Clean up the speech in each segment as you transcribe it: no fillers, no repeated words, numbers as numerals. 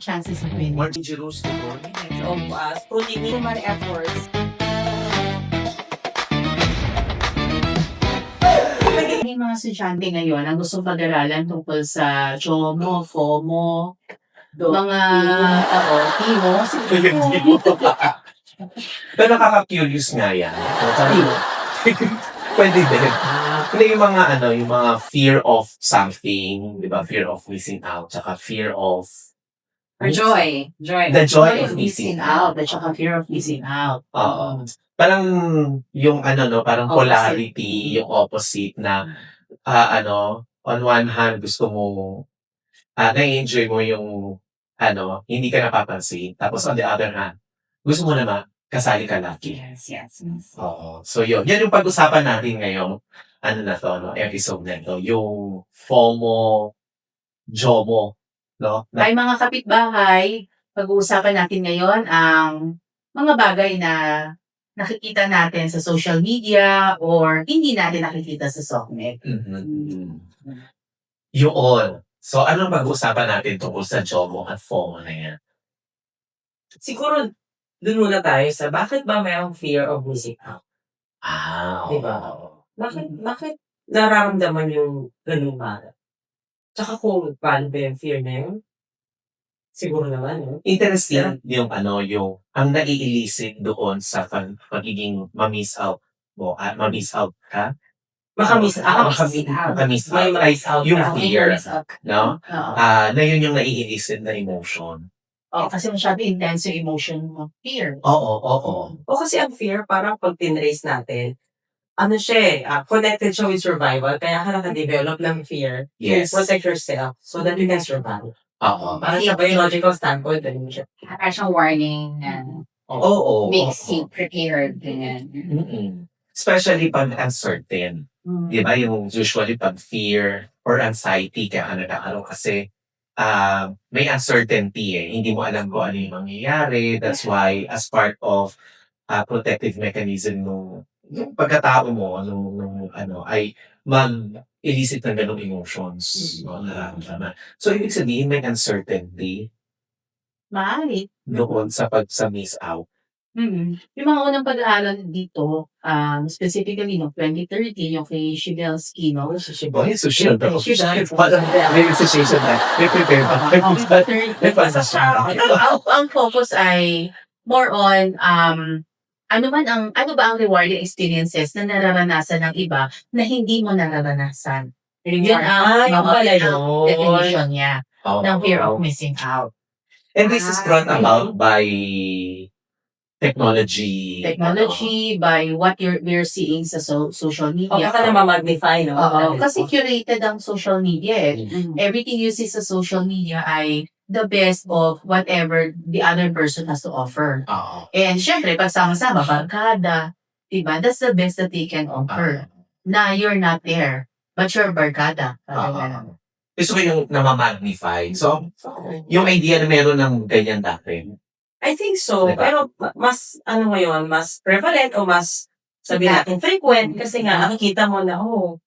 chances of winning. More dangerous to go. So, scrutiny naman efforts. May mga estudyante ngayon ang gustong pag-aralan tungkol sa JOMO, FOMO, mga TIMO. Pero nakaka-curious nga yan. Pwede din. Hindi yung mga yung mga fear of something, di ba? Fear of missing out, tsaka fear of Or joy. The joy of missing out. At saka fear of missing out. Oo. Parang yung parang Opposite. polarity, yung opposite na on one hand gusto mo na-enjoy mo yung hindi ka napapansin. Tapos on the other hand, gusto mo naman kasali ka lagi. Yes. Oo. So yun. Yan yung pag-usapan natin ngayong episode na ito. Yung FOMO, JOMO, no? Ay mga kapitbahay, pag-uusapan natin ngayon ang mga bagay na nakikita natin sa social media or hindi natin nakikita sa SOCMED. Yun. So, anong pag-uusapan natin tungkol sa JOMO at FOMO na yan? Siguro, dun muna tayo sa bakit ba mayroong fear of missing out? Diba? Bakit nararamdaman yung ganung bagay? Tsaka kung paano ba yung fear na yun? Siguro naman, no? Interesting yung ang nai-elicit doon sa pagiging ma-miss out mo. Ma-miss out ka? Makamiss out. Makamiss May out. Ay, miss out yung ka. fear, no? Oo. Na yun yung nai-elicit na emotion. Kasi masyado intense yung emotion mo. Fear. Oo. O kasi ang fear, parang pag tinrace natin, connected siya with survival, kaya ka naka-develop ng fear Yes. to protect yourself so that you can survive. Oo. Parang sa biological standpoint, ganun siya. Parang siyang warning na Oo. makes you prepared. Ganyan. Especially pag uncertain. Di ba? Yung usually pag fear or anxiety kaya ka nagkakaroon kasi may uncertainty eh. Hindi mo alam kung ano yung mangyayari. That's why as part of protective mechanism yung pagkatao mo ay mag-elicit ng ganong emotions. No, nararamdaman. So, ibig sabihin may uncertainty Maaari. doon sa miss out. Yung mga unang pag-aaral dito, specifically no 2013, yung kay Shibelsky, no? Boy, social daw. Social. Parang may situation na. May prepare pa. May pasasya. Ang focus ay more on ano ba ang rewarding experiences na nararanasan ng iba na hindi mo nararanasan. Yun ang yung pala yun. definition niya ng fear of Oo. missing out. And this is brought about by technology. By what we're seeing sa social O media. baka na ma-magnify, no? Oo, kasi curated ang social media eh. Mm. Everything you see sa social media ay the best of whatever the other person has to offer. Oo. And syempre, pag sama-sama, barkada, diba? That's the best that they can offer. Na you're not there, but you're barkada. Parang Gusto ko yung namamagnify. So, yung idea na meron ng ganyan dati. I think so. Diba? Pero mas, ngayon, mas prevalent o mas sabihin natin frequent kasi nga nakikita mo na,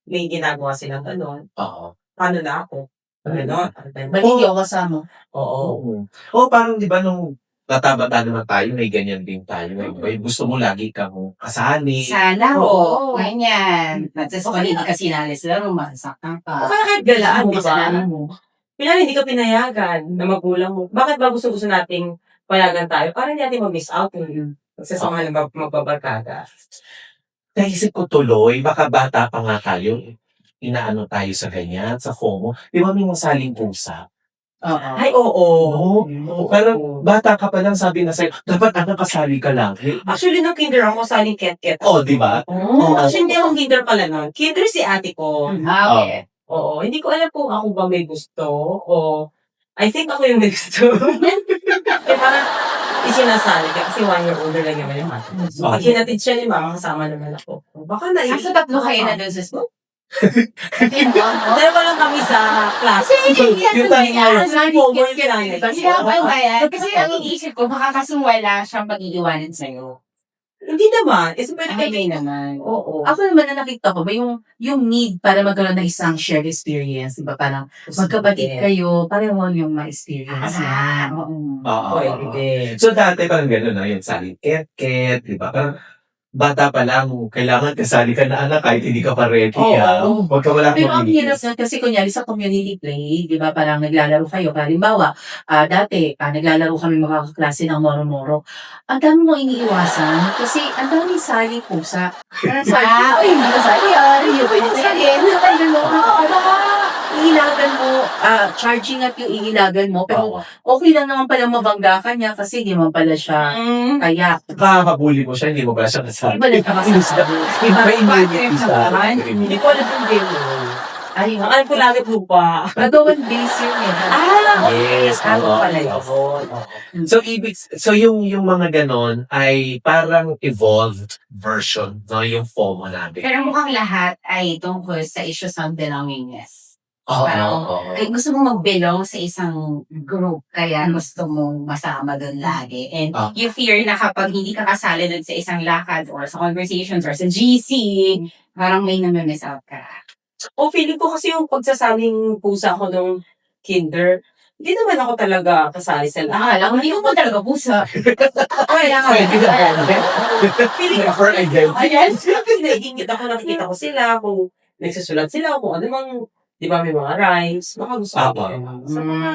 may ginagawa silang gano'n. Oo. Paano na ako? Gano'n. Baligyo kasama. Oo. Parang di ba nung bata-bata naman tayo, may ganyan din tayo. May gusto mo lagi kang kasali. Sana, Oo. ganyan. Tapos pag hindi ka sinali sila, masaktan O ka. kaya kahit galaan, di ba? Kasalanan mo. Pinali, hindi ka pinayagan na magulang mo. Bakit ba gusto nating payagan tayo? Para hindi natin ma-miss out yung pagsasama na magbabarkada. Naisip ko tuloy, baka bata pa nga tayo, inaano tayo sa ganyan, sa FOMO. Di ba may masaling pusa? Oo. Ay, oo. Parang bata ka pa lang, sabi na sa'yo, dapat kasali ka lang. Actually, nung kinder ako, saling ket-ket. Di ba? Actually, hindi ako kinder pala nun. Kinder si ate ko. Okay. Oo. Hindi ko alam kung ako ba may gusto o I think ako yung may gusto. Parang isinasali ka kasi 1 year older lang naman yung ate. So, pag hinatid siya ni mama, kasama naman ako. Baka na Asa tatlo kayo na doon sa school? Dalawa lang kami sa class. Yung tayo Kasi ang iniisip ko, baka kasi wala siyang pag-iiwanan sa'yo. Hindi naman. Kasi pwede Ay, kami naman. Oo. Ako naman na nakita ko ba yung need para magkaroon ng isang shared experience, di ba? Parang magkapatid kayo, pareho yung ma-experience yan. Oo. Oo. Pwede din. So dati parang gano'n na yung saling ket-ket, di ba? Parang bata pa lang, kailangan kasali ka na anak kahit hindi ka pa ready. Oo. Huwag ka wala Pero ang hirap na kasi kunyari sa community play, di ba, parang naglalaro kayo. Halimbawa, dati, naglalaro kami mga kaklase ng moro-moro. Ang dami mo iniiwasan kasi ang daming sali pusa. Parang sali, ay, hindi na sali yan. Hindi ba yung sali? Iilagan mo, charging at yung iilagan mo. Pero okay lang naman pala mabangga ka niya kasi hindi man pala siya kaya. Kakabuli mo siya, hindi mo pala siya kasali. Iba lang nakasali. May immunity sa Hindi ko alam yung game mo. Ay, Ang alam ko langit lupa. nagawan base yun eh. Yes, oo. pala yun. So yung mga ganon ay parang evolved version, no, yung FOMO natin. Pero mukhang lahat ay tungkol sa issues ng belongingness. Oo, Parang, oo. Kaya gusto mong mag-belong sa isang group, kaya gusto mong masama doon lagi. And you fear na kapag hindi ka kasali doon sa isang lakad or sa conversations or sa GC, parang may nami-miss out ka. Feeling ko kasi yung pagsasaling pusa ko nung kinder, hindi naman ako talaga kasali sa lahat. Alam mo, hindi mo talaga pusa. Pwede na. Feeling ko, For identity. yes, naiingit ako, nakikita ko sila, kung nagsusulat sila, kung ano mang, di ba may mga rhymes, baka gusto ko Tama. din. Sa mga,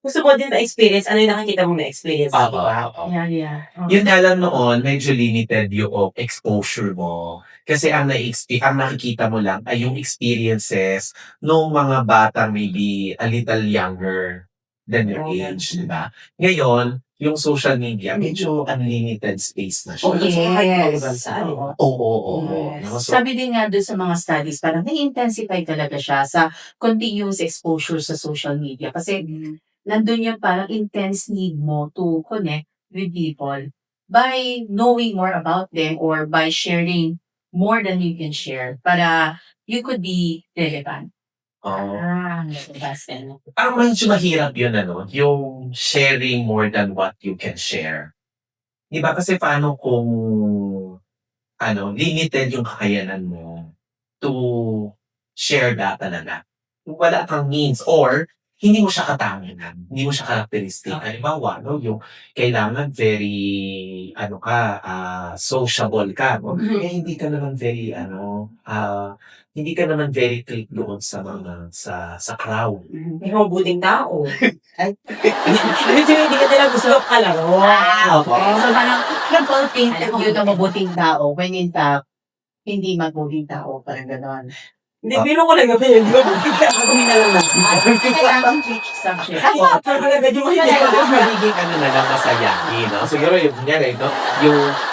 gusto mo din na-experience, ano yung nakikita mong na-experience, di ba? Yeah. Yun nga lang noon, medyo limited yung exposure mo. Kasi ang nakikita mo lang ay yung experiences ng mga bata maybe a little younger than your age, di ba? Ngayon, yung social media, medyo unlimited space na siya. Oh, yes. Yes. Kahit mga ibang sali. Oo. Yes. No? So, Sabi din nga doon sa mga studies, parang na-intensify talaga siya sa continuous exposure sa social media. Kasi nandun yung parang intense need mo to connect with people by knowing more about them or by sharing more than you can share para you could be relevant. Nagpapasin. ang medyo mahirap yun, yung sharing more than what you can share. Di ba? Kasi paano kung limited yung kakayanan mo to share that talaga. Kung wala kang means or hindi mo siya katangian, hindi mo siya characteristic. Halimbawa, yung kailangan very, sociable ka. Hindi ka naman very, hindi ka naman very click doon sa mga, sa crowd. May mabuting tao. Medyo hindi ka nila gusto kalaro. So parang people think that you're the mabuting tao when in fact, hindi mabuting tao. Parang gano'n. Hindi, biro ko lang gabi yun. Di ba mabuting tao? Kami na lang natin. Parang agad yung Magiging na lang masayahin, no? Siguro yung kunyari, no?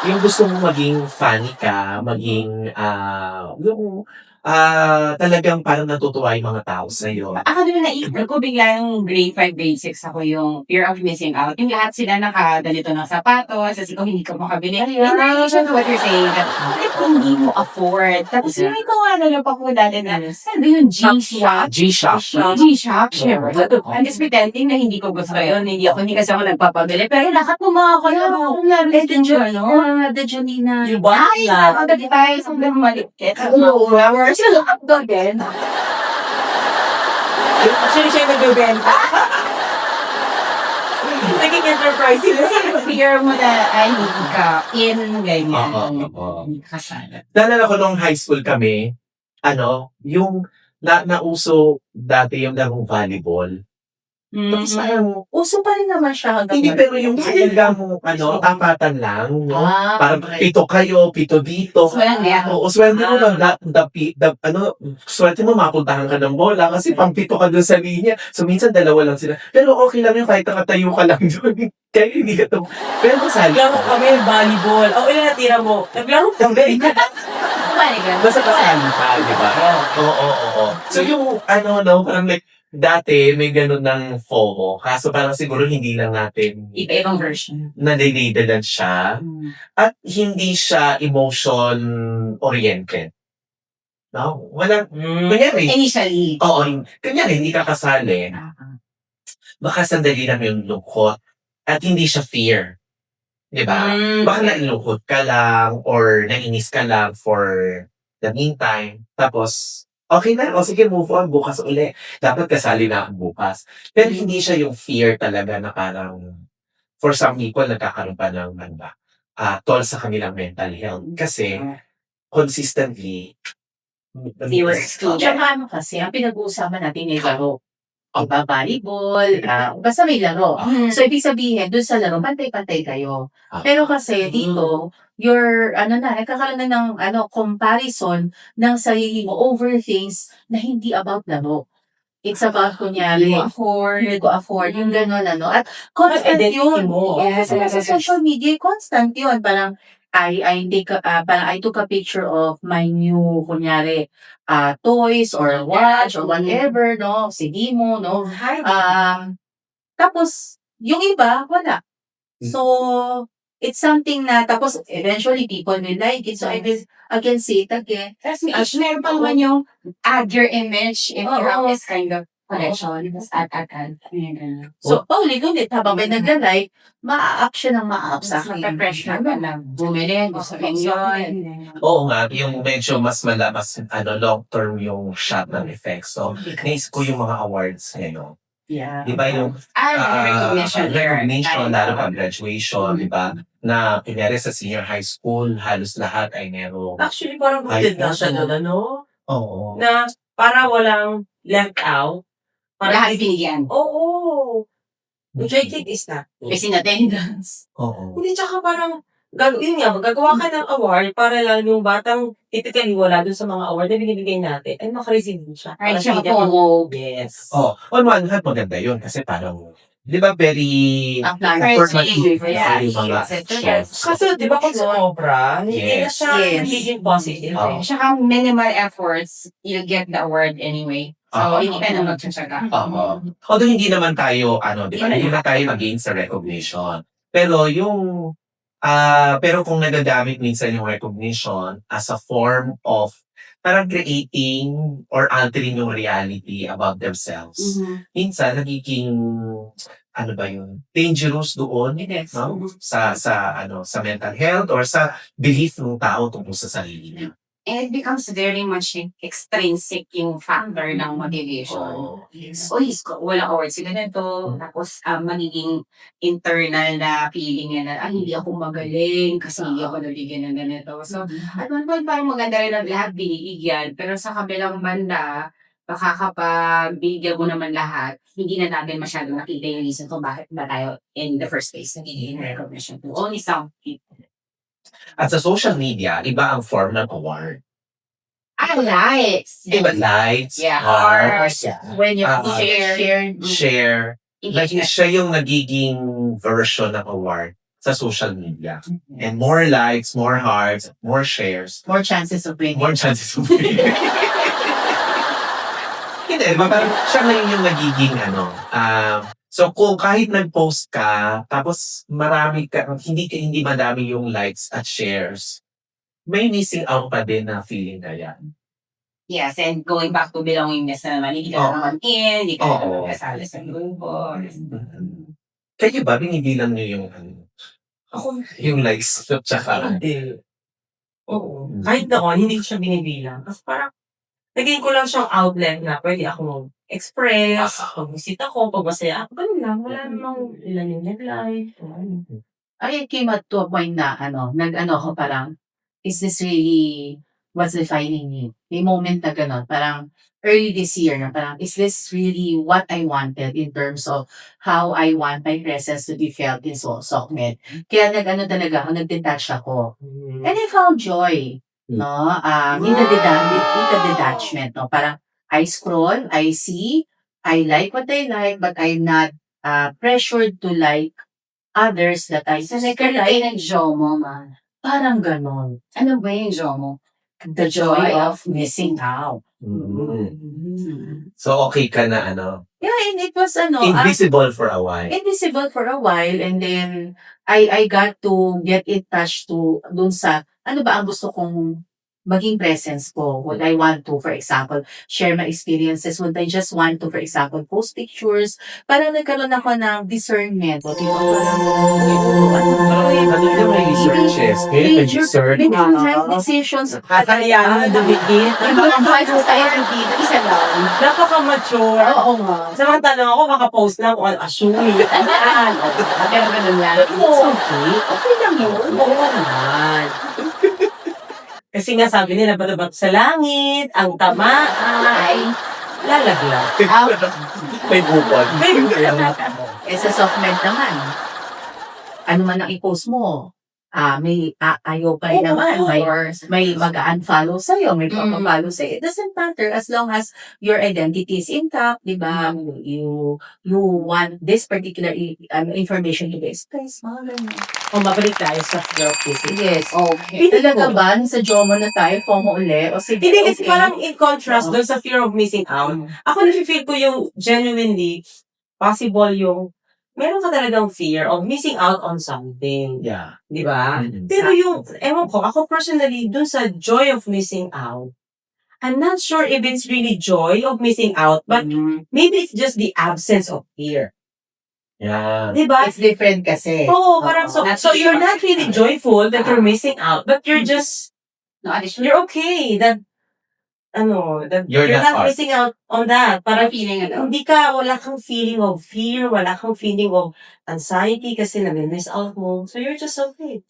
Yung gusto mong maging funny ka, maging, talagang parang natutuwa yung mga tao sa'yo. Ako naman naisip ko bigla yung grade 5, grade 6 ako yung fear of missing out. Yung lahat sila nakaganito ng sapatos, kasi kung hindi ka makabili. In relation to what you're saying, that what if hindi mo afford? Tapos yung ito nga na pa ko dati na, ano yung G-Shock? G-Shock. G-Shock, syempre. I'm just pretending na hindi ko gusto yun. Hindi kasi ako nagpapabili. Pero lahat ng mga kalaro, The Janina. Yung bata ay, na. agad tayo sa mga malikit. We're still up again. Actually, siya yung nagbibenta. Naging enterprise sila. Fear mo na, ay, hindi ka in, ganyan. Oo. Hindi ka kasala. Naalala ko nung high school kami, yung nauso dati yung larong volleyball. Tapos parang, Uso pa rin naman siya hanggang hindi, pero yung talagang, tapatan lang, no? Parang pito kayo, pito dito. Sweldo yan. Oo, swerte mo lang, swerte mo mapuntahan ka ng bola kasi pang pito ka doon sa linya. So, minsan dalawa lang sila. Pero okay lang yun, kahit nakatayo ka lang doon. Kaya hindi ka to. Pero kasali. Naglaro kami, volleyball. Ilan natira mo? Naglaro kami. Basta kasali ka, di ba? Oo. So, yung, parang like, dati may ganun ng FOMO. Kaso parang siguro hindi lang natin Iba-ibang version. nalilabelan siya. At hindi siya emotion-oriented. No? Walang, kunyari, Initially. kunyari, hindi ka kasali. Baka sandali lang yung lungkot. At hindi siya fear. Di ba? Baka nailungkot ka lang or nainis ka lang for the meantime. Tapos, okay na. O sige, move on. Bukas uli. Dapat kasali na ako bukas. Pero hindi siya yung fear talaga na parang for some people, nagkakaroon pa ng ano ba, toll sa kanilang mental health. Kasi, consistently, Fewer excluded. Tsaka ano kasi, ang pinag-uusapan natin ay laro. Diba, volleyball, basta may laro. So, ibig sabihin, dun sa laro, pantay-pantay kayo. Pero kasi, dito, nagkakaroon na ng, comparison ng sarili mo over things na hindi about laro. It's about, kunyari, hindi ko afford, yung gano'n, at constant Identity yun. mo. Yes, sa social media, constant yun. Parang, I took a picture of my new, kunyari, toys or watch or whatever, no? CD mo, no? Tapos, yung iba, wala. So, it's something na, tapos, eventually, people will like it. So, I can see it again. Kasi meron pa naman yung add your image if you have Oo. this kind of connection. Tapos add. Ganyan. So, paulit-ulit, habang may nagla-like, maa-up siya ng maa-up sa akin. Pressure ka na bumili, gusto ko yun. Oo nga, yung medyo mas long-term yung shot ng effects. So, naisip ko yung mga awards ngayon. Yeah. Di ba yung recognition, lalo pag graduation, di ba? Na, kunyari sa senior high school, halos lahat ay meron. Actually, parang good na siya doon, ano? Oo. Na para walang left out. Lahat binigyan. Oo. Enjoy it is na. Kasi in attendance. Oo. Hindi, tsaka parang, yun nga, gagawa ka ng award para lang yung batang typically wala dun sa mga award na binibigay natin, ay makareceive din siya. Ay, Para siya hindi niya FOMO. Yes. Oh, on one hand, maganda yun kasi parang, di ba, very Encouraging. yeah, yung mga chefs. Kasi, di ba, kung sobra, hindi na Yes. siya Yes. magiging positive. Oo. Saka minimal efforts, you get the award anyway. So, hindi ka na magtsatsaga. Oo. Although hindi naman tayo, di ba, hindi na tayo against sa recognition. Pero yung, pero kung nagagamit minsan yung recognition as a form of parang creating or altering yung reality about themselves, minsan nagiging, dangerous doon, Yes. no? Sa mental health or sa belief ng tao tungkol sa sarili niya. And it becomes very much extrinsic yung factor ng motivation. Oo. Uy, wala award sila na to. Tapos, magiging internal na feeling niya na, hindi ako magaling kasi hindi ako nabigyan ng ganito. So, at one point, parang maganda rin ang lahat binibigyan. Pero sa kabilang banda, baka kapag bigyan mo naman lahat, hindi na natin masyadong nakita yung reason kung bakit ba tayo in the first place nagiging recognition to only some people. At sa social media, iba ang form ng award. Likes. Iba likes, Yeah, hearts, When you share. share. Like, siya yung nagiging version ng award sa social media. And more likes, more hearts, more shares, more chances of winning. more chances of winning. Hindi, diba? Parang siya ngayon yung nagiging so kung kahit nag-post ka, tapos hindi madami yung likes at shares, may missing out pa din na feeling na yan. Yes, and going back to belongingness na naman, hindi ka Oo. naman hindi ka Oo. naman kasali sa grupo. Kayo ba, binibilang nyo yung Ako, yung likes at saka hindi. Oo. Kahit ako, hindi ko siya binibilang. Kasi parang, naging ko lang siyang outlet na pwede ako express, pag-visit ako, pag masaya ako, ganun lang. Wala namang ilan yung nag-like. I came at to a point na, ko parang, is this really what's defining me? May moment na gano'n, parang early this year, na parang, is this really what I wanted in terms of how I want my presence to be felt in SOCMED? Kaya talaga ako, nag-detach ako. And I found joy, no? In the detachment, no? Parang, I scroll, I see, I like what I like, but I'm not pressured to like others that I So, used to nagkaroon like. ng JOMO, man. Parang ganon. Ano ba yung JOMO? The joy of missing out. So okay ka na Yeah, and it was invisible for a while. invisible for a while, and then I got to get in touch to dun sa ano ba ang gusto kong maging presence ko? Would I want to, for example, share my experiences? Would I just want to, for example, post pictures? Parang nagkaroon ako ng discernment. O, diba? Ano may researches? Kaya research. Major decisions. Kakayanan na dumikit. Ang kahit sa RD, isa lang. Napaka-mature. Oo nga. Samantalang ako, makapost lang kung assuming. Pero ganun lang. It's okay. Okay lang yun. Oo naman. Kasi nga sabi nila, bato-bato sa langit, ang tama ay lalaglag. May bukod. Eh, sa softmed naman, ano man ang i-post mo, may ayaw pa rin Oo, naman, of may mag-unfollow sa'yo, may Mm. papapollow sa'yo. It doesn't matter as long as your identity is intact, di ba? You want this particular information to be expressed, mga ganyan. Kung mabalik tayo sa fear of missing. Yes. Okay. Talaga ba? Sa Jomo na tayo, FOMO uli? O sige, Hindi kasi okay. parang in contrast doon sa fear of missing out, ako nafe-feel ko yung genuinely possible yung meron ka talagang fear of missing out on something. Yeah. Di ba? Mhm. Pero yung, ewan ko, ako personally, dun sa joy of missing out, I'm not sure if it's really joy of missing out, but maybe it's just the absence of fear. Yeah. Di ba? It's different kasi. Oo, parang so you're not really joyful that you're missing out, but you're just, No additional you're okay that, that You're you're not not part. missing out on that. Parang feeling wala kang feeling of fear, wala kang feeling of anxiety kasi nami-miss out mo. So you're just okay.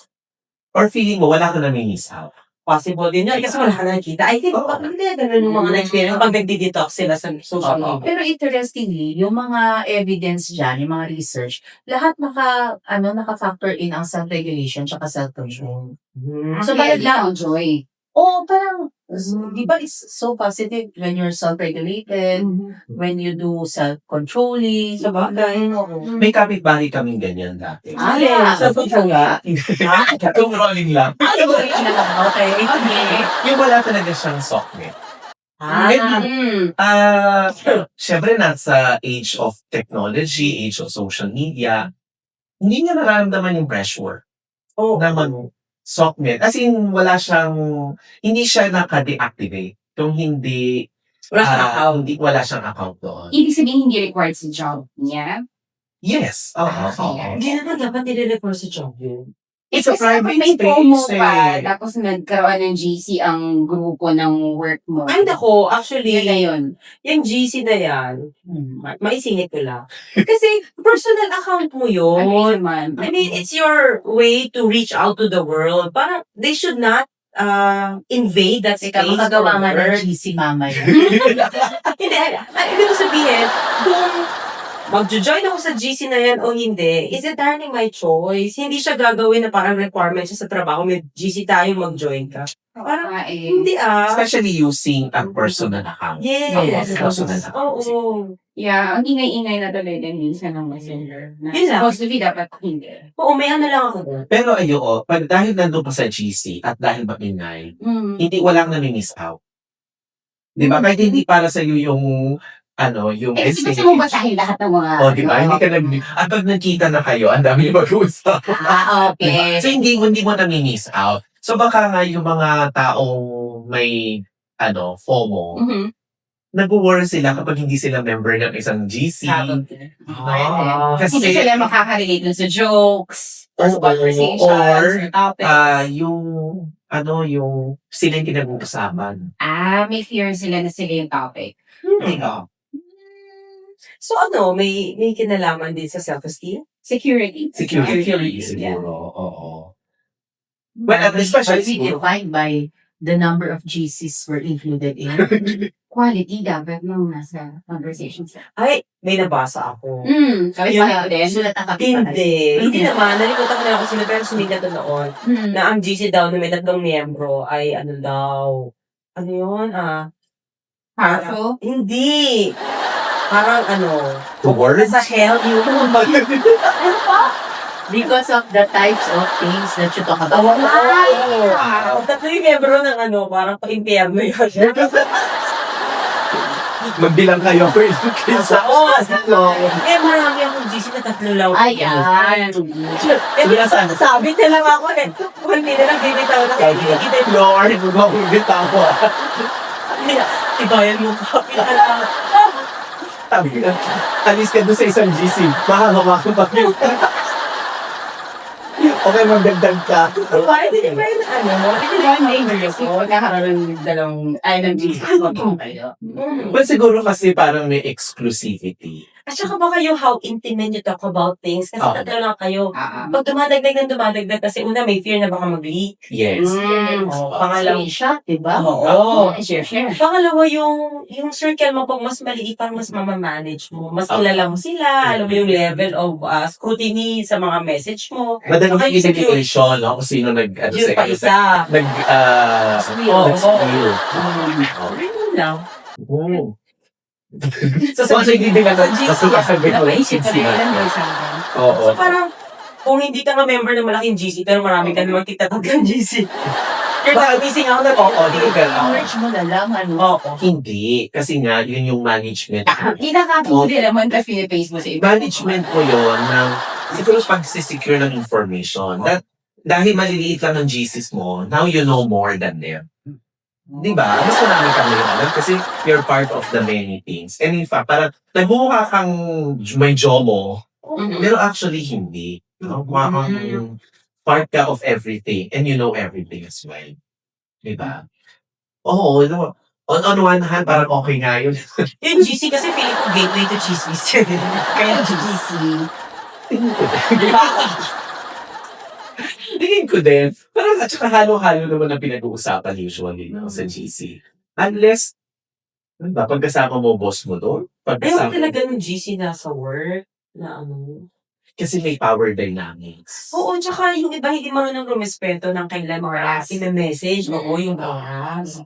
Or feeling mo, wala ka na may miss out. Possible din yun kasi wala ka nakikita. I think, Oo. hindi ganun yung mga na-experience pag nagdi-detox sila sa social Oo. media. Pero interestingly, yung mga evidence dyan, yung mga research, lahat naka-factor in ang self-regulation tsaka self-control. So, parang lang joy. Parang, di ba it's so positive when you're self-regulated, when you do self-controlling. Sa bagay. May kapitbahay kaming ganyan dati. Yeah. Self-control nga. Controlling lang. Okay. Yung wala talaga siyang socknet. Mm. Siyempre, nasa age of technology, age of social media, hindi niya nararamdaman yung pressure Oh, na mag-socknet. As in, hindi siya naka-deactivate. Kung hindi, wala siyang account doon. Ibig sabihin, hindi required sa job niya. Yes. Oo. hindi naman dapat nire-report sa job yun. It's a Kasi private may FOMO space pa, eh. tapos nagkaroon ng GC ang grupo ng work mo. Ay, nako, actually, Yun na yun. yung GC na yan, maisingit ko lang. Kasi, personal account mo Ano yun. naman? I mean, it's your way to reach out to the world. Parang, they should not invade that space. Teka, makagawa nga ng for work. GC mamaya. Hindi, ibig ko sabihin, kung mag-join ako sa GC na yan o hindi, is entirely my choice. Hindi siya gagawin na parang requirement siya sa trabaho. May GC tayo, mag-join ka. Parang, hindi Especially using a personal account. Yes. Personal account. Oo. Yeah, ang ingay-ingay na tuloy din minsan ng messenger. Na Yun lang. supposed to be dapat hindi. Oo, may ano lang ako doon. Pero pag dahil nandun pa sa GC at dahil maingay, hindi walang nami-miss out. Di ba? Kahit hindi para sa iyo yung yung Eh, kasi gusto mo basahin lahat ng mga... di ba? Hindi ka at pag nagkita na kayo, ang dami mag-uusap. Okay. So, hindi mo nami-miss out. So, baka nga yung mga taong may, FOMO, nag-worry sila kapag hindi sila member ng isang GC. Kasi, Hindi sila makaka-relate dun sa jokes, or sa Oo, conversations, or, or topics. yung sila yung pinag-uusapan. May fear sila na sila yung topic. So may kinalaman din sa self-esteem? Security. Security Yeah. siguro, oo. Well, especially Be siguro- defined by the number of GCs were included in. Quality dapat nung nasa conversations. Ay, may nabasa ako. Sabi Yun pa din. Sulat ang kapitbahay. Hindi naman. Nalimutan ko na ako sila pero sumigat na noon. Na ang GC daw na may 3 miyembro ay ano yun? Powerful. Hindi. Parang The words? nasa hell yun. Because of the types of things that you talk about. Ang 3 miyembro ng parang pa-impyerno yun. Magbilang kayo for ilang cases. Oo, eh, marami akong GC na 3 lang. Ayan. Eh, sabi na lang ako eh. Kung hindi na lang bibitaw na kayo. Lord, huwag mo akong bitawa. Ibayan mo pa. Sabi na, alis ka doon sa isang GC. Makakamakang pa yun. Okay, magdagdag ka. Bakit hindi ba yun One day, kasi nagkakaroon ng ng GC kayo. Well, siguro kasi parang may exclusivity. At saka baka yung how intimate you talk about things. Kasi Oo. 3 lang kayo. Ah, Pag dumadagdag kasi una may fear na baka mag-leak. Yes. Oo. Pangalawa, Screenshot, diba? Oo. share. Pangalawa yung circle mo pag mas maliit, parang mas mamamanage mo. Mas kilala mo sila, alam mo yung level of scrutiny sa mga message mo. Madaling Baka yung communication, no? Kung sino nag-ano Yun pa isa. nag-spill. Ayun lang. Oo. So, So, hindi din sa GC, sabi ko, Napaisip ko rin lang yung isang Oo. So parang, kung hindi ka nga member ng malaking GC, pero marami ka namang titatag ng GC. You're not missing out na Oo, hindi ka lang. Merge mo na lang, ano? Oo. Hindi. Kasi nga, yun yung management. Kinakapili naman ka Philippines mo sa iba. Management mo yun ng siguro pag-secure ng information. Dahil maliliit lang ng GCs mo, now you know more than them. Di ba? Mas marami kang may alam kasi you're part of the many things. And in fact, parang nagmumukha kang may jomo, pero actually hindi. No? Mukhang part ka of everything and you know everything as well. Di ba? Oo, no. On one hand, parang okay nga yun. Yung GC kasi feeling ko gateway to chismis. Kaya GC. Tingin ko din. Tingin ko din. Parang at saka halo-halo naman ang pinag-uusapan usually no, sa GC. Unless, ano ba, pagkasama mo boss mo doon? Ayaw Pagkasama talaga ng GC na sa work, na ano. kasi may power dynamics. Oo, tsaka yung iba hindi marunong rumespeto ng kailan Oras. message. Oo, yung oras.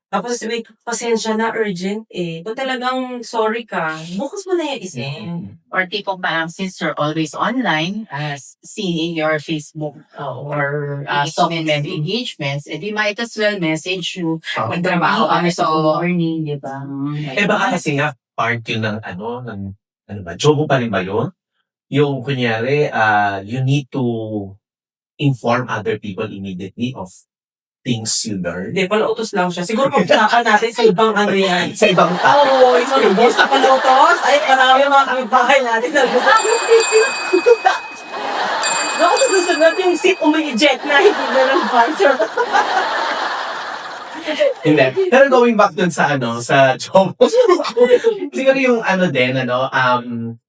Tapos may pasensya na urgent eh. Kung talagang sorry ka, bukas mo na yung isip. Or tipong parang since you're always online, seen in your Facebook or social media engagements, edi might as well message you when trabaho ka sa morning, di ba? Baka kasi nga, part yun ng ano ba, job mo pa rin ba yun? Yung kunyari, you need to inform other people immediately of things you learn. Hindi, palautos lang siya. Siguro pag-usapan natin sa ibang ano yan. Sa ibang tao. Oo, isang boss na palautos. Ay, marami yung mga kapitbahay natin na gusto. Naku, susunod yung seat umi-eject na, hindi na ng sponsor. Hindi. Pero going back dun sa sa job. Siguro yung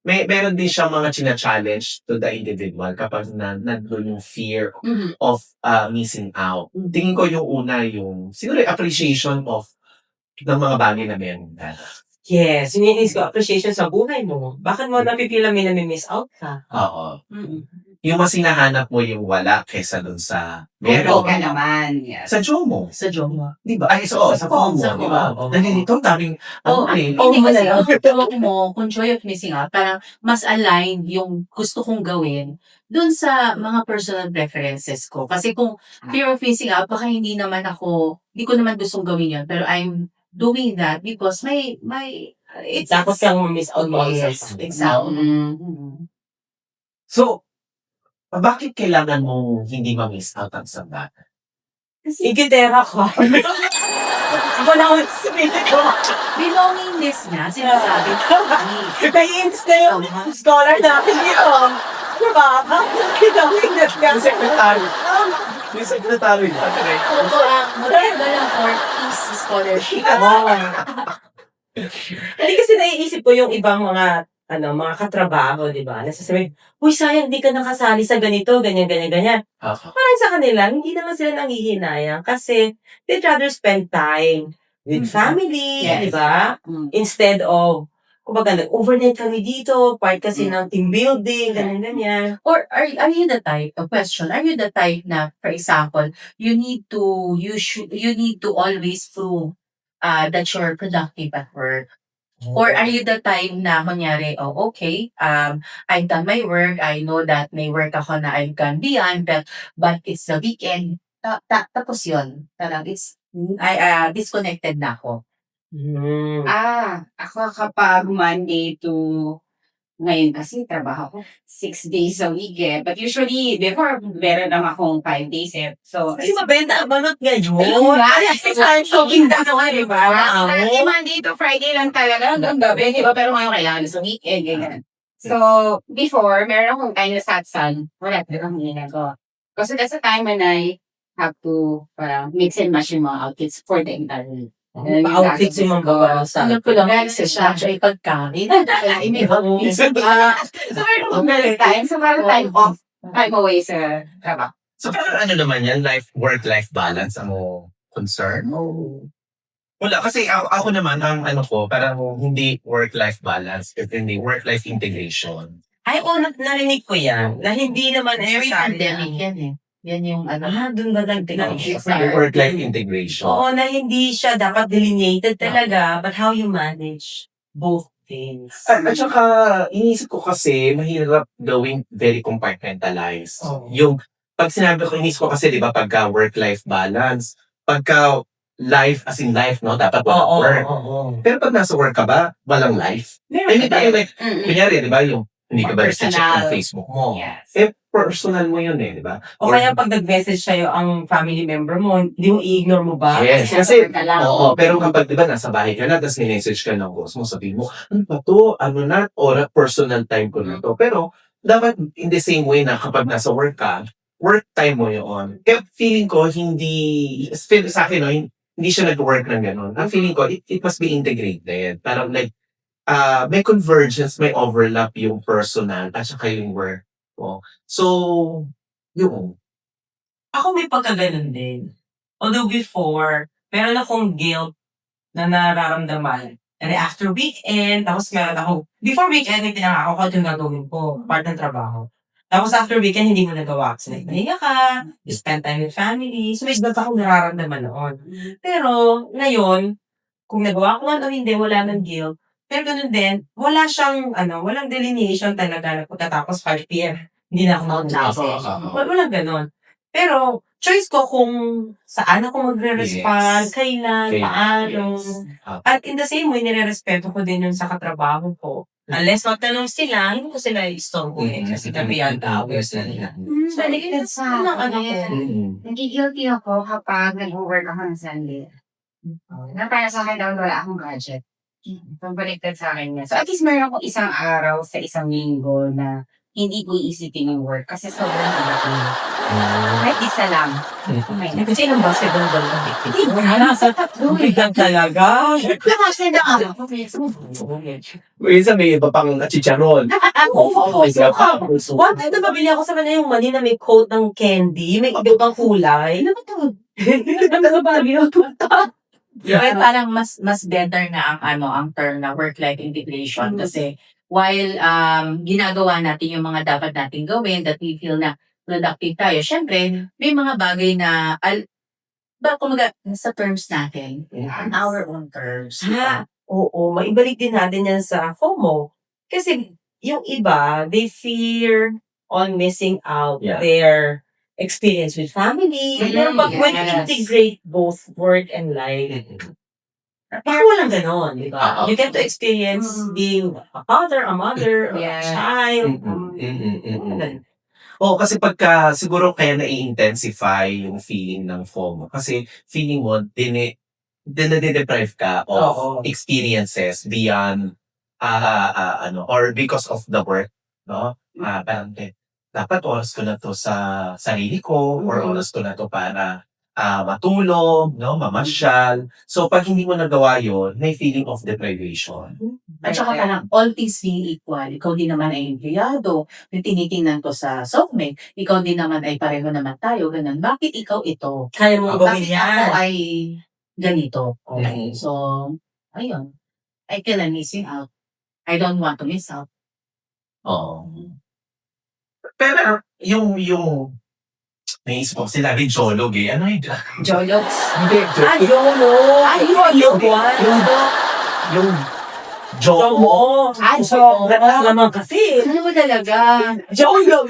meron din siyang mga china-challenge to the individual kapag nandun yung fear of missing out. Tingin ko yung una siguro yung appreciation of ng mga bagay na meron ka. Yes, yun ko appreciation sa buhay mo. Bakit mo napipila may nami-miss out ka? Oo. Yung mas hinahanap mo yung wala kesa dun sa meron. Ka naman. Yes. Sa job mo. Sa job mo. Di ba? Ay, sa phone mo. Sa Di ba? phone. Nandito, daming, Hindi kasi yung job mo, kung joy of missing out, parang mas aligned yung gusto kong gawin dun sa mga personal preferences ko. Kasi kung fear of missing out, baka hindi ko naman gustong gawin yun, pero I'm doing that because Tapos kang ma-miss out mo. yes, exactly. So, bakit kailangan mo hindi ma-miss out ang isang bagay? Igitera ko. Ako na ako sabihin ko. Belongingness nga, sinasabi ko. Naiinis na yung scholar natin dito. Diba? Kinawinat nga. Yung secretary. Yung secretary niya. Ito ang maganda lang for peace scholarship. Hindi kasi naiisip ko yung ibang mga katrabaho, di ba? Nasasabi, uy, sayang, di ka nakasali sa ganito, ganyan. Parang sa kanila, hindi naman sila nangihinayang kasi they'd rather spend time with family, Yes. di ba? Instead of, kumbaga, overnight kami dito, part kasi ng team building, ganyan. Or are you the type, a question, are you the type na, for example, you need to always prove that you're productive at work? Or are you the type na, kunyari, okay, I've done my work, I know that may work ako na I can beyond, but it's the weekend, tapos yun, parang disconnected na ako. Ako kapag Monday to ngayon kasi trabaho ko 6 days a week eh. But usually, before, meron lang akong 5 days eh. So, Kasi mabenta ang balot ngayon. ayun nga. So, Kita ginagawa, di ba? Kasi Monday to Friday lang talaga hanggang gabi, di ba? Pero ngayon kailangan sa weekend, ganyan. So, before, meron akong time na satsan, wala talagang ginagawa. Kasi that's the time when I have to mix and match yung mga outfits for the entire week. Pa-outfits yung mga babae sa Alam ko lang, isa siya ay pagkain. So, meron akong ganun time. So, meron time off, time away sa trabaho. So, parang ano naman yan, work-life balance ang concern? Wala, kasi ako naman, ang ano ko, parang hindi work-life balance, hindi work-life integration. Ay, narinig ko yan. Na hindi naman Very necessary. pandemic yan eh. Yan yung ano. Doon ba Yung work-life integration. Oo, na hindi siya dapat delineated talaga, but how you manage both things. At saka, inisip ko kasi, mahirap gawing very compartmentalized. Oo. Yung, pag sinabi ko, inisip ko kasi, di ba, pagka work-life balance, pagka life, as in life, no, dapat walang work. Pero pag nasa work ka ba, walang life? Ay, hindi tayo like, kunyari, di ba, yung, hindi ka ba check Personal. ang Facebook mo? Yes. Personal mo yun eh, di ba? O kaya pag nag-message sa'yo ang family member mo, hindi mo i-ignore mo ba? Yes, Kasi kasi, ka lang. oo, pero kapag, di ba, nasa bahay ka na, tapos minessage ka ng boss mo, sabihin mo, ano ba to? Ano na? Personal time ko na to. Pero, dapat in the same way na kapag nasa work ka, work time mo yun. Kaya feeling ko, sa akin, no, hindi siya nag-work ng gano'n. Ang feeling ko, it must be integrated. Parang like, may convergence, may overlap yung personal at saka yung work ko. So, yun. Ako may pagkaganon din. Although before, meron akong guilt na nararamdaman. And after weekend, tapos meron ako, before weekend, may tinanga ako yung gagawin ko, part ng trabaho. Tapos after weekend, hindi mo nagawa. Kasi nagpahinga ka, you spend time with family. So may guilt akong nararamdaman noon. Pero ngayon, kung nagawa ko man o hindi, wala nang guilt. Pero ganun din, wala siyang, walang delineation talaga na pagkatapos 5 p.m. Hindi na ako mag-message. Walang ganun. Pero, choice ko kung saan ako magre-respond, Yes. kailan, Kailan, paano. yes. At in the same way, nire-respeto ko din yun sa katrabaho ko. Unless magtanong sila, hindi ko sila istorbohin kasi beyond hours na nila. Baliktad sa akin. Mm. Nagigilty ako kapag nag-work ako ng Sunday. Na para sa akin daw wala akong budget. Pabaliktad sa akin yan. So at least meron akong isang araw sa isang linggo na hindi ko iisipin yung work kasi sobrang laki. Kahit isa lang. Kasi ilang basketball ba lang? Hindi, wala sa tatlo. Biglang talaga. Kasi na ako. Minsan may iba pang chicharon. Oo, one time na mabili ako sa kanya yung mani na may coat ng candy, may ibang kulay. Ano ba ito? Nasa Baguio. Kaya parang mas better na ang term na work-life integration kasi while ginagawa natin yung mga dapat nating gawin that we feel na productive tayo, syempre may mga bagay na kumaga sa terms natin, on our own terms. Oo, maibalik din natin yan sa FOMO. Kasi yung iba, they fear on missing out Yeah. their experience with family. Pero pag when you Yes. integrate both work and life, parang walang ganon, di ba? You get to experience being a father, a mother, or a Yeah. child. Oo, kasi pagka siguro kaya na-intensify yung feeling ng FOMO. Kasi feeling mo, dinade-deprive ka of Oo. experiences beyond, or because of the work, no? Parang, dapat oras ko na to sa sarili ko, or oras ko na to para matulog, no? Mamasyal. So, pag hindi mo nagawa yun, may feeling of deprivation. At saka parang all things being equal, ikaw din naman ay empleyado, may tinitingnan ko sa soulmate, ikaw din naman ay pareho naman tayo, ganun. Bakit ikaw ito? Kaya mo gawin Bakit ako yan. ay ganito? Mhm. So, ayun. I feel I'm missing out. I don't want to miss out. Oo. Pero, naisip ko, sinabi Jolog eh. Ano yun? Jologs. Hindi, YOLO! yung Jomo. Naman kasi. Ano mo talaga? YOLO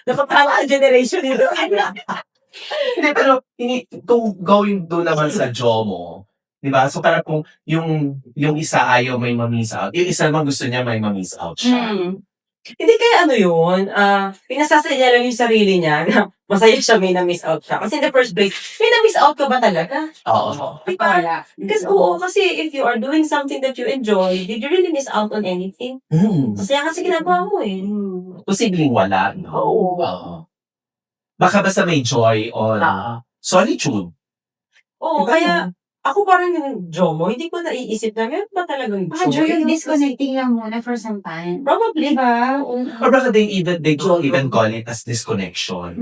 Nakapala ang generation nito. Hindi, pero kung going doon naman sa Jomo, Di ba? So parang kung yung isa ayaw may ma-miss out, yung isa naman gusto niya may ma-miss out siya. Hindi kaya ano yun, pinasasaya niya lang yung sarili niya na masaya siya may na-miss out siya. Kasi in the first place, may na-miss out ka ba talaga? Oo. Diba? Wala. Kasi oo, kasi if you are doing something that you enjoy, did you really miss out on anything? Masaya kasi ginagawa mo eh. Posibleng wala, no? Oo. Baka basta may joy on solitude. Oo, Diba kaya ako parang yung Jomo, hindi ko naiisip na meron ba talagang Baka joy yung joy? disconnecting lang muna for some time. Probably. Diba? Or baka they even call it as disconnection.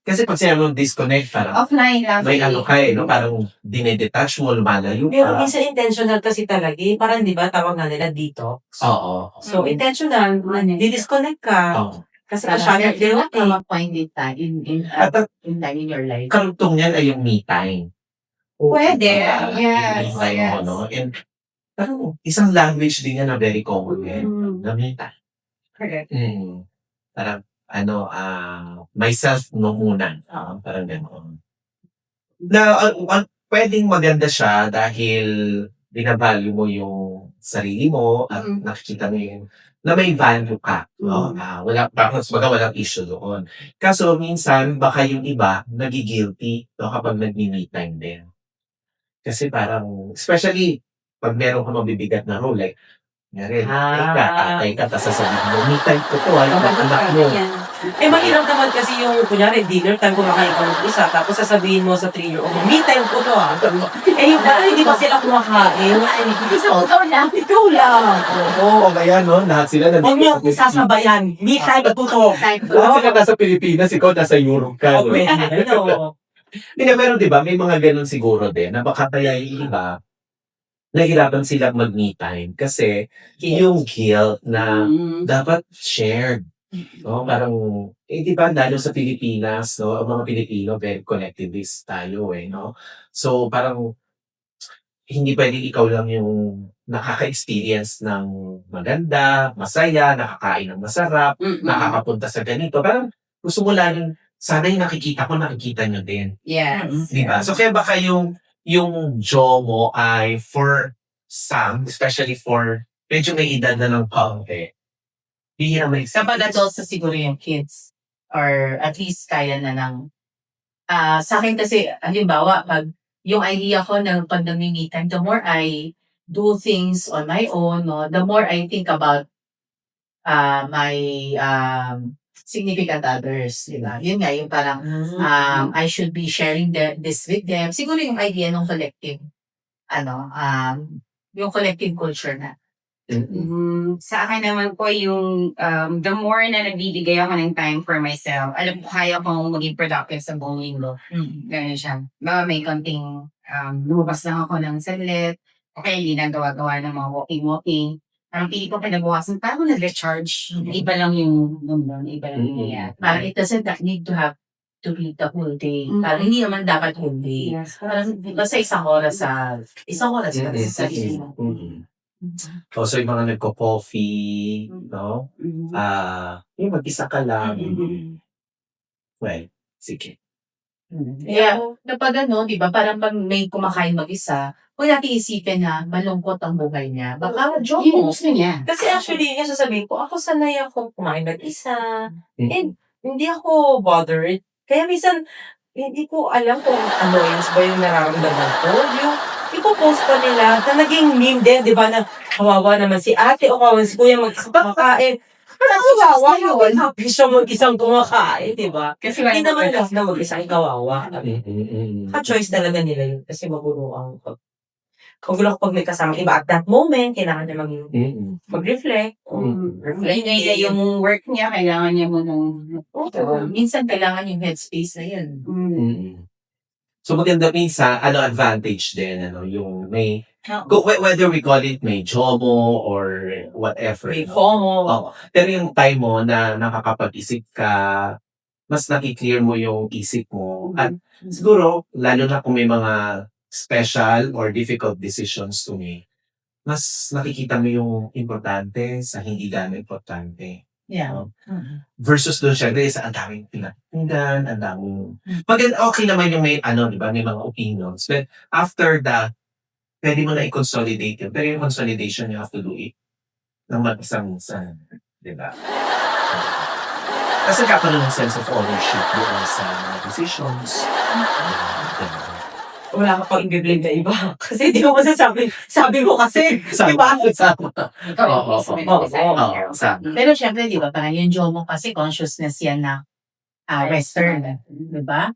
Kasi pag sinabi mong disconnect, parang Offline lang. may ano ka eh, no? Parang dinedetach mo, lumalayo Pero ka. minsan intentional kasi talaga eh. Parang di ba, tawag nga nila detox. Oo. So, intentional, di-disconnect ka. Oo. Kasi Parang masyadong there will come guilty. a point in time, At ang in time in your life. karugtong niyan ay yung me time. Pwede. Ah, Yes. yung me time mo, no? And parang isang language din yan na very common eh. Na me time. Correct. Parang, myself no muna. Parang gano'n. Na, pwedeng maganda siya dahil binavalue mo yung sarili mo at nakikita mo yung na may value ka. No? Walang issue doon. Kaso minsan, baka yung iba, nagigilty no, kapag nag-me time din. Kasi parang, especially, pag meron ka mabibigat na role, like, tatay ka, tapos sasabihin mo, me time ko to, yung anak mo. Eh, mahirap naman kasi yung, kunyari, dinner time, kumakain ka ng isa, tapos sasabihin mo sa 3-year-old, me time ko to Eh, yung pala, hindi pa sila kumakain. Ikaw lang. Ikaw lang. Oo, kaya no, lahat sila Huwag niyo akong sasabayan. Me time ko to. Lahat sila nasa Pilipinas, ikaw nasa Europe ka. No? Okay, ano. Hindi, pero di ba, may mga ganun siguro din, na baka kaya yung iba, nahirapan silang mag-me time kasi yung guilt na dapat shared. No? Parang, di ba, lalo sa Pilipinas, no? Ang mga Pilipino, very collectivist tayo eh, no? So, parang, hindi pwedeng ikaw lang yung nakaka-experience ng maganda, masaya, nakakain ng masarap, nakakapunta sa ganito. Parang, gusto mo laging, sana yung nakikita nyo din. Yes. Di ba? So, kaya baka yung JOMO ay for some, especially for medyo may edad na ng kaunti, bihira may Kapag adults na siguro yung kids. Or at least kaya na ng... sa akin kasi, halimbawa, yung idea ko ng pag nag-me time, the more I do things on my own, no, the more I think about my significant others, di ba? Yun nga, yung parang I should be sharing this with them. Siguro yung idea ng collective, yung collective culture na. Sa akin naman po yung the more na nagbibigay ako ng time for myself, alam ko kaya kong maging productive sa buong linggo. Ganun siya. May konting lumabas lang ako ng saglit, okay, hindi na gawa-gawa ng mga walking-walking. Parang pili ko pinabukasan, parang nag-recharge. Iba lang yung mundo, iba lang yung nangyayari. Parang it doesn't need to have to read the whole day. Parang hindi naman dapat whole day. Yes. Parang basta isang oras sa sarili mo. Also, yung mga nagko-coffee, no? Yung mag-isa ka lang. Well, sige. Kaya, kapag di ba, parang pag may kumakain mag-isa, huwag natin isipin na malungkot ang buhay niya. Baka, joke Yun yung mo. gusto niya. Kasi actually, yung sasabihin ko, ako sanay ako kumain mag-isa. And hindi ako bothered. Kaya minsan, hindi ko alam kung annoyance ba yung nararamdaman ko. Yung ipopost pa nila na naging meme din, di ba, na kawawa naman si ate o kawawa si kuya mag-kumakain. Parang kawawa yun. Happy siya mag-isang kumakain, di ba? Kasi Hindi naman lang na mag-isang kawawa. Mm-mm. Ka-choice talaga nila yun kasi magulo ang kagulo pag may kasama iba at that moment, kailangan niya mag-reflect. Reflect niya yung work niya, kailangan niya mo nung... Minsan kailangan yung headspace na yun. So maganda minsan, advantage din, yung may, whether we call it may JOMO or whatever. May FOMO. Oo. Pero yung time mo na nakakapag-isip ka, mas nakiklear mo yung isip mo. At siguro, lalo na kung may mga special or difficult decisions to make, mas nakikita mo yung importante sa hindi gano'ng importante. Yeah. Versus doon syempre sa ang daming pinakinggan, ang daming... okay naman yung may, di ba, may mga opinions. But after that, pwede mo na i-consolidate yun. Pero yung consolidation, you have to do it ng mag-isang minsan. Diba? Kasi kakaroon ng sense of ownership doon sa decisions. Diba? Wala ka pang i-blame na iba. Kasi di mo masasabi. Sabi mo kasi. Sama. Sama. Ikaw Oo, yung mismo oo, nag-decide. oo, sama. Pero syempre, di ba, parang yung JOMO kasi consciousness yan na Western. Di ba?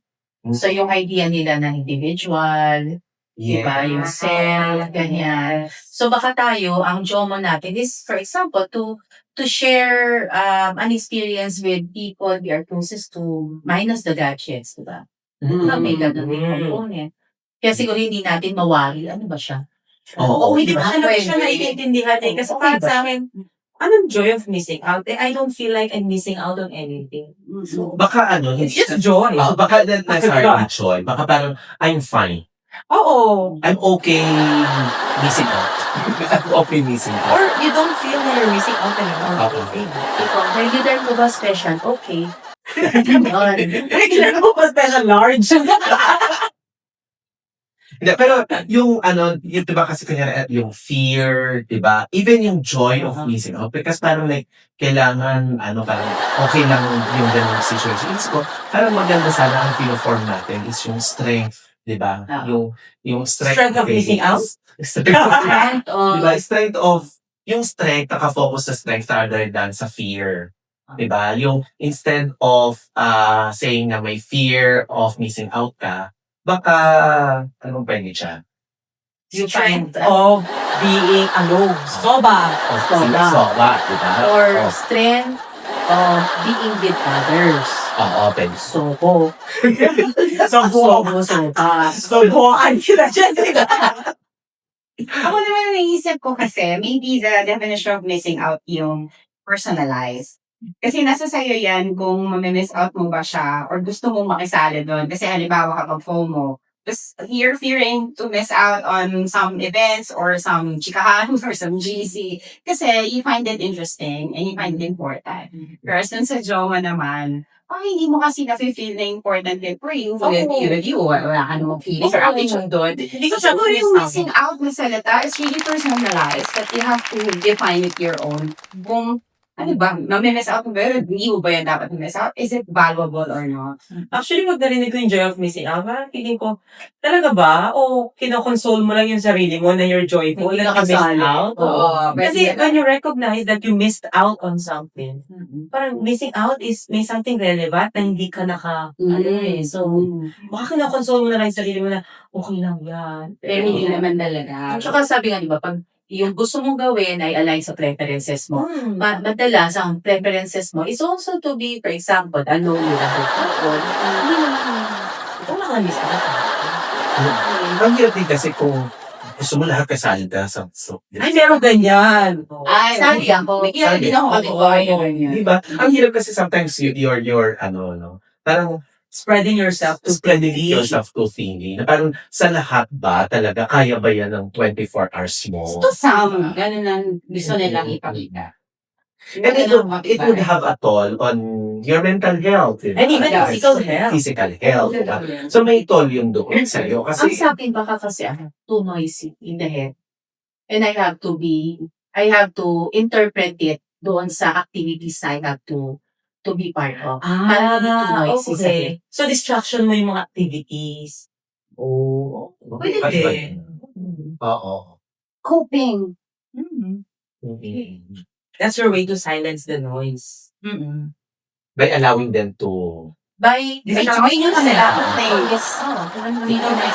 So, yung idea nila ng individual, di ba, yung self, ganyan. So, baka tayo, ang JOMO natin is, for example, to share an experience with people we are closest to, minus the gadgets, di ba? May ganun din component. Kaya siguro hindi natin mawari, ano ba siya? Oo, Hindi diba? ko siya naman siya naiintindihan eh. Kasi Okay parang ba sa akin, anong joy of missing out? I don't feel like I'm missing out on anything. So, Baka ano, it's hindi just joy. baka not necessarily joy. Baka parang, I'm fine. Oo. I'm okay missing out. I'm okay missing out. Or you don't feel na you're missing out on anything. Ikaw, regular mo ba special? Okay. Ganon. Regular mo pa special large. Hindi, pero yung ano, yung diba kasi kunyari yung fear, diba? Even yung joy of missing out. Because parang like, kailangan, ano, parang okay lang yung ganung situation. It's ko, parang maganda sana ang fino-form natin is yung strength, diba? Yung Strength of missing out? Strength of, And, diba? Strength of, yung strength, nakafocus sa strength rather than sa fear. Diba? Yung instead of saying na may fear of missing out ka, baka, anong pwede siya? yung Strength strength of being alone. Soba. Soba, diba? or strength of being with others. Oo, pwede. Sobo. Sobo. Soba. Soboan kita dyan. Ako naman naisip ko kasi, maybe the definition of missing out yung personalized. Kasi nasa sayo yan kung mamimiss out mo ba siya or gusto mong makisali doon. Kasi halimbawa kapag FOMO, just you're fearing to miss out on some events or some chikahan or some GC. Kasi you find it interesting and you find it important. Whereas dun sa Joma naman, hindi mo kasi na-feel na important din for you. Wala ka namang feelings or affection doon. Hindi ko So, siya siguro yung missing out na salita is really personalized that you have to define it your own. Kung, ano ba, mamimiss out mo ba yun? Hindi mo ba yan dapat miss out? Is it valuable or not? Actually, pag narinig ko yung joy of missing out, parang feeling ko, talaga ba? O kinokonsole mo lang yung sarili mo na you're joyful Hindi that you missed nakasali. out? Oo. Kasi when you recognize that you missed out on something, parang missing out is may something relevant na hindi ka So, baka kinokonsole mo na lang yung sarili mo na, okay lang yan. Pero hindi naman talaga. At saka sabi nga, di ba, pag yung gusto mong gawin ay align sa preferences mo. Madalas, ang preferences mo is also to be, for example, alone with other people. Hindi naman, ikaw nakamiss na ka. Ang hirap din kasi kung gusto mo lahat kasali ka sa Ay, meron ganyan. Ay, Sali ako. May kaya din ako kapitbahay na ganyan. Diba? Ang hirap kasi sometimes your ano, no? Parang Spreading yourself to spreading be. yourself too thinly. Na parang sa lahat ba talaga kaya ba yan ng 24 hours mo? To some, ganun ang gusto nilang ipakita. And it would have a toll on your mental health. Diba? And even Yes. physical health. Physical health. Diba? So may toll yun doon sa'yo. Ang Kasi, sa akin, baka kasi too noisy in the head. And I have to interpret it doon sa activities na I have to be part of. Parang hindi too noisy sa head. okay. So, distraction mo yung mga activities. Oh. Pwede Pwede ba din. yun? Oo. Coping. That's your way to silence the noise. By allowing them to By Enjoy nyo na sila of things. Dito may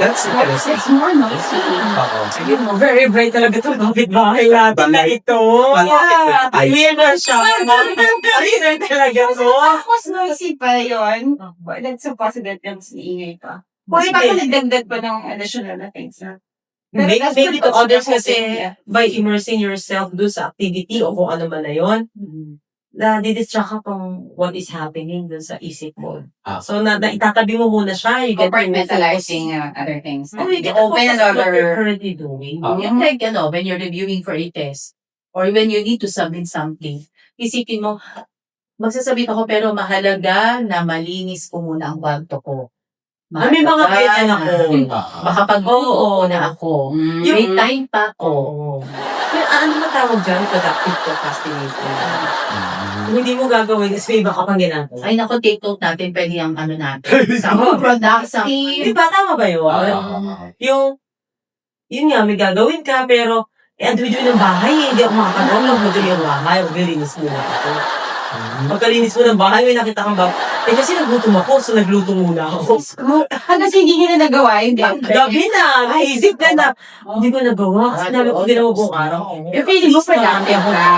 that's interesting. It's more noisy. Oo. Ayun mo, very bright talaga itong kapitbahay natin na ito. Yeah. Ay, winner siya. Winner talaga to. Mas noisy pa yun. That's so positive yung ingay pa. Mas Kasi baka may- nagdagdag pa ng additional na things na. Maybe to others kasi by immersing yourself do sa activity o kung ano man na yun, na didistract ka pang what is happening dun sa isip mo. So, itatabi mo muna siya. You get Compartmentalizing other things. Oh, you get Open open what you're another. currently doing. Yung like, when you're reviewing for a test, or when you need to submit something, isipin mo, magsasabit ako pero mahalaga na malinis ko muna ang kwarto ko. May mga ganyan ako. Makapag-oo na ako. May time pa ako. Oo. Pero ano ba tawag dyan? Productive procrastination. Kung hindi mo gagawin, kasi may iba ka pang ginagawa. Ay, naku, take note natin, pwede yung ano natin. Sa productive. Di ba tama ba yun? Yun nga, may gagawin ka, pero ang dumi-dumi ng bahay, hindi ako makakagawa ng madumi yung bahay, maglinis muna ako. Pagkalinis mo ng bahay, may nakita kang bahay. Kasi nagluto ako, so nagluto muna ako. Hanggang hindi nyo na nagawa yun. Gabi na, naisip na hindi ko nagawa. Kasi namin ko ginawa buong araw. Yung feeling mo productive ka.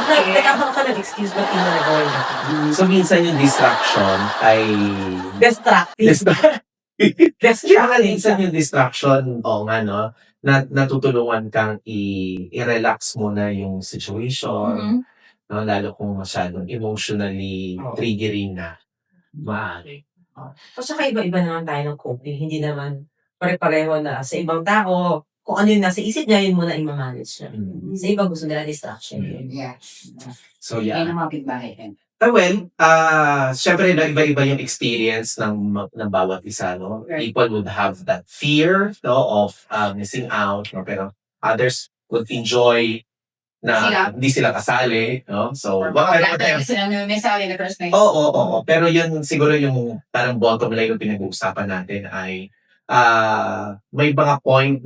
Nagkakaroon ka ng excuse ba't hindi mo nagawa yun? So, minsan yung distraction ay... Destructive. Kaya minsan yung distraction, nga, no? Natutulungan kang i-relax muna yung situation. No? Lalo kung masyadong emotionally triggering na. Maaari. O saka iba-iba naman tayo ng coping. Hindi naman pare-pareho na sa ibang tao. Kung ano yung nasa isip niya, yun muna i-manage niya. Sa iba gusto nila distraction. Yeah. So, Yan yeah. ang mga pitbahay. Syempre, iba-iba yung experience ng bawat isa, no? Right. People would have that fear, no, of missing out, no? Pero others would enjoy na hindi sila kasali, no? So, Wala tayo silang may na first night. Oo. Pero yun, siguro yung parang bottom line yung pinag-uusapan natin ay may mga point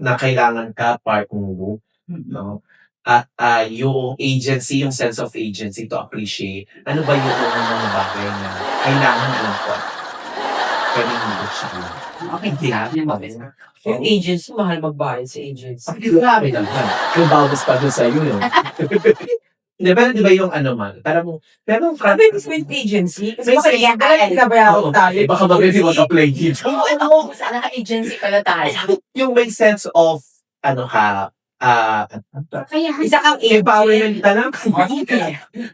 na kailangan ka part ng group, no? At yung agency, yung sense of agency to appreciate ano ba yung mga bagay na kailangan alam ko. Pwede mo siya. Okay, Yung agency, mahal magbayad sa agency. Grabe naman. Yung bawas pa doon sa'yo, no? Hindi, pero di ba yung ano man? Parang, Sabi ko sa agency, kasi baka May nabayaran tayo. baka mag-ready mag-apply dito. Oo, sana ka-agency pala tayo. Yung may sense of, Kaya Isa kang empowerment na lang.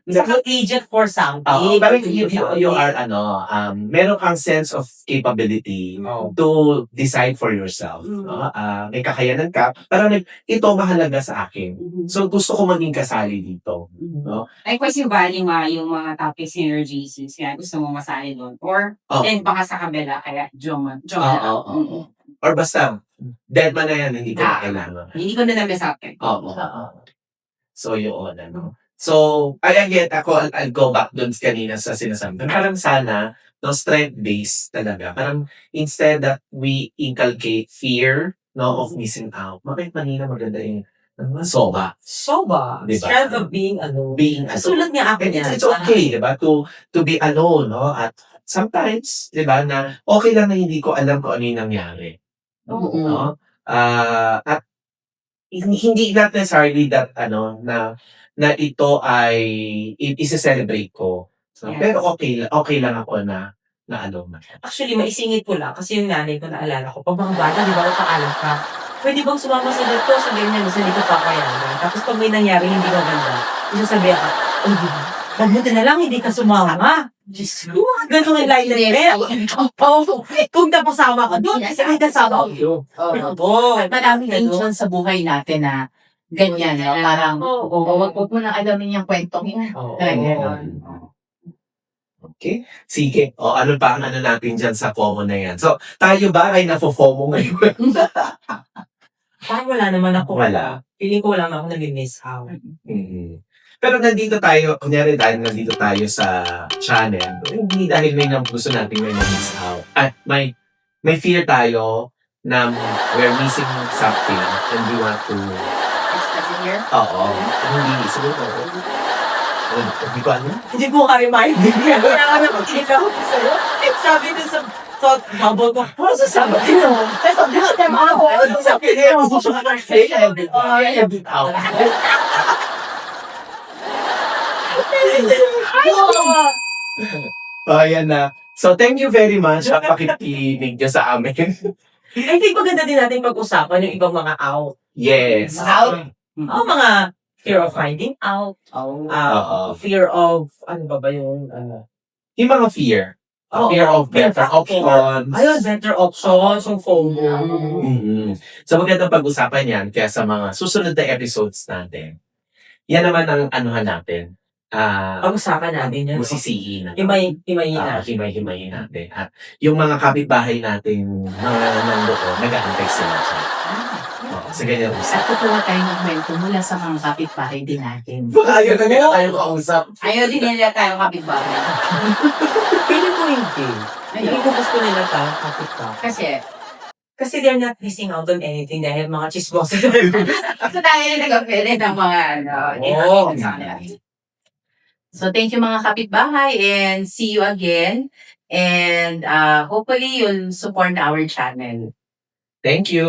Isa kang agent for something. Parang you are, meron kang sense of capability to decide for yourself. No? May kakayanan ka. Parang ito mahalaga sa akin. So, gusto ko maging kasali dito. No? likewise yung value nga yung mga topic synergies kaya gusto mo masali doon. Or, then baka sa kabila, kaya Joma. Or basta, dead man na yan, hindi ko na kailangan. Hindi ko na na-miss out. Oo. So, yun, ano. So, again, I'll go back dun kanina sa sinasabi. Parang sana, no, strength-based talaga. Parang instead that we inculcate fear, no, of missing out. Bakit kanina maganda yung soba? Soba. Diba? Strength of being alone. Being alone. Sulat niya ako And niya. it's okay, diba? To be alone, no? At sometimes, diba, na okay lang na hindi ko alam kung ano yung nangyari. No? At hindi not necessarily that na ito ay i-celebrate ko. So, Yes. pero okay lang ako na alone. Actually, maisingit ko lang kasi yung nanay ko naalala ko. Pag mga bata, di ba, paalam ka. Pwede bang sumama sa dito, sa ganyan, sa dito pa kaya. Tapos pag may nangyari, hindi maganda. Isasabihan ka, oh, di ba? Mabuti na lang, hindi ka sumama. Diyos ko, ganun ang line na kung napasama ka doon, kasi may kasama ko. Maraming agents sa buhay natin na ganyan, no? Parang, wag mo nang alamin yung kwentong yun. Ganyan. Okay? Sige. Ano pa ang natin dyan sa FOMO na yan? So, tayo ba ay nafo-FOMO ngayon? Parang wala naman ako. Wala. Feeling ko wala naman ako nag-miss out. Pero nandito tayo, kunyari dahil nandito tayo sa channel, hindi dahil may gusto natin may miss out. May fear tayo na we're missing something and we want to... Express it here? Oo. Hindi, siguro. Hindi ko ano? Hindi ko ka-remind. Kaya nga napag-check ako sa'yo. Sabi din sa thought bubble ko, ano sasabi ko? Tapos ang gusto naman ako. Sabi niya, gusto ko na say every out. Ayan na. So, thank you very much sa pakikinig niyo sa amin. I think maganda din natin pag-usapan yung ibang mga out. Yes. Out? Mga fear of finding out. Fear of, ano ba yung... Yung mga fear. Fear of better options. Ayun, better options, yung FOMO. So, magandang pag-usapan yan kaya sa mga susunod na episodes natin. Yan naman ang anuhan natin. Pag-usapan natin yan. musisiin. Himayin na. Himay-himayin natin. At yung mga kapitbahay natin mga nandoon, nag-aantay sila dyan. Oo, sa ganyan At usap. kukuha tayo ng kwento mula sa mga kapitbahay din natin. Baka ayaw na nila tayo kausap. Ayaw din nila tayo kapitbahay. Feeling ko hindi. Hindi ko gusto nila tayo kapit ka. Kasi, Kasi they're not missing out on anything dahil mga chismosa. so tayo na nag-apelin ng mga, Oo. sa kanila. So thank you mga kapitbahay and see you again. And hopefully you'll support our channel. Thank you.